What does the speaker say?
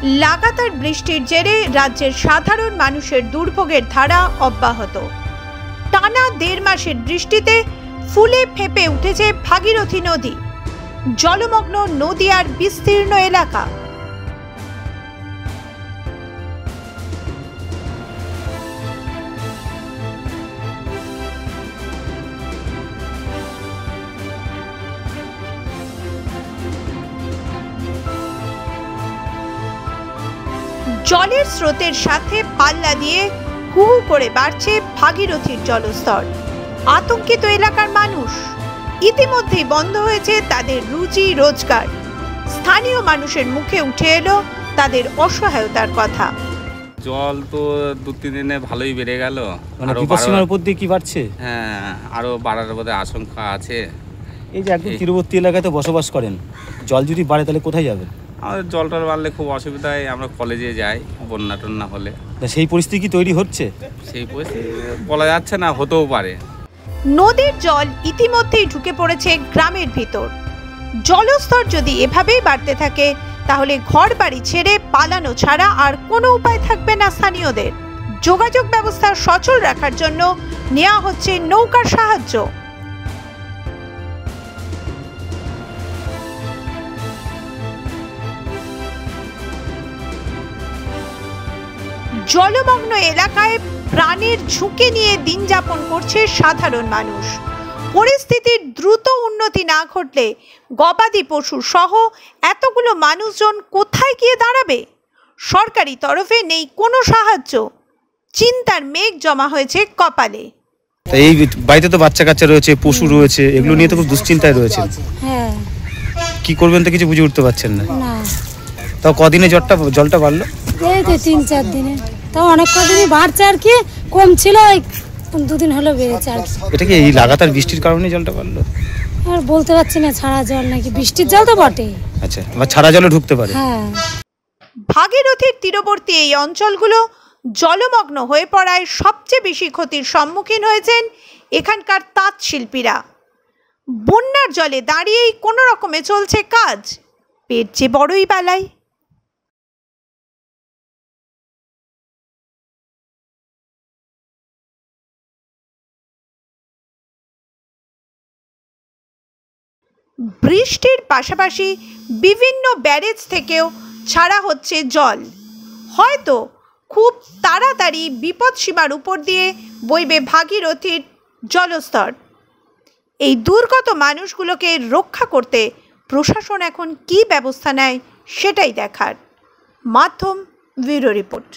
লাগাতার বৃষ্টির জেরে রাজ্যের সাধারণ মানুষের দুর্ভোগের ধারা অব্যাহত। টানা 1.5 মাসের বৃষ্টিতে ফুলে ফেঁপে উঠেছে ভাগীরথী নদী। জলমগ্ন নদীয়ার বিস্তীর্ণ এলাকা। জলের স্রোতের সাথে পাল্লা দিয়ে হু হু করে বাড়ছে ভাগীরথীর জলস্তর। আতঙ্কিত এলাকার মানুষ। ইতিমধ্যেই বন্ধ হয়েছে তাদের রুজি রোজগার। স্থানীয় মানুষের মুখে উঠে এলো তাদের অসহায়তার কথা। জল তো 2-3 দিনে ভালোই বেড়ে গেল। মানে বিপদসীমার উপর দিয়ে কি বাড়ছে? হ্যাঁ, আরো বাড়ার বোধহয় আশঙ্কা আছে। এই যে একদম তীরবর্তী এলাকাতে বসবাস করেন, জল যদি বাড়ে তাহলে কোথায় যাবেন? আমাদের জলটা বাড়লে খুব অসুবিধায়, আমরা কলেজে যাই বন্যা টন্যা হলে। সেই পরিস্থিতি কি তৈরি হচ্ছে? সেই পরিস্থিতি বলা যাচ্ছে না, হতেও পারে। নদীর জল ইতিমধ্যেই ঢুকে পড়েছে গ্রামের ভিতর। জলস্তর যদি এভাবেই বাড়তে থাকে তাহলে ঘর বাড়ি ছেড়ে পালানো ছাড়া আর কোনো উপায় থাকবে না স্থানীয়দের। যোগাযোগ ব্যবস্থা সচল রাখার জন্য নেওয়া হচ্ছে নৌকার সাহায্য। জলমগ্ন এলাকায় প্রাণের ঝুঁকি নিয়ে দিন যাপন করছে সাধারণ মানুষ। পরিস্থিতির দ্রুত উন্নতি না ঘটলে গবাদি পশু সহ এতগুলো মানুষজন কোথায় গিয়ে দাঁড়াবে? সরকারি তরফে নেই কোনো সাহায্য। চিন্তার মেঘ জমা হয়েছে কপালে। এই বাড়িতে তো বাচ্চা কাচ্চা রয়েছে, পশু রয়েছে, এগুলো নিয়ে তো খুব দুশ্চিন্তায় রয়েছে। হ্যাঁ, কি করবেন তো কিছু বুঝে উঠতে পারছেন না। না তাও কদিনে জলটা বাড়লো? এই তো 3-4 দিনে। তাও অনেক কদিনই বাড়ছে আর কি, কম ছিল 2 দিন হলো বেড়েছে আর কি। এটা কি এই লাগাতার বৃষ্টির কারণে জলটা বাড়লো? আর বলতে পারছি না, ছাড়া জল নাকি বৃষ্টির জল তো বটে। আচ্ছা, আবার ছাড়া জলে ঢুকতে পারে। হ্যাঁ, ভাগীরথীর তীরবর্তী এই অঞ্চলগুলো জলমগ্ন হয়ে পড়ায় সবচেয়ে বেশি ক্ষতির সম্মুখীন হয়েছেন এখানকার তাঁত শিল্পীরা। বন্যার জলে দাঁড়িয়েই কোনো রকমে চলছে কাজ। পেট যে বড়ই বালাই। বৃষ্টির পাশাপাশি বিভিন্ন ব্যারেজ থেকেও ছাড়া হচ্ছে জল। হয়তো খুব তাড়াতাড়ি বিপদসীমার উপর দিয়ে বইবে ভাগীরথীর জলস্তর। এই দুর্গত মানুষগুলোকে রক্ষা করতে প্রশাসন এখন কী ব্যবস্থা নেয় সেটাই দেখার। মাধ্যম ব্যুরো রিপোর্ট।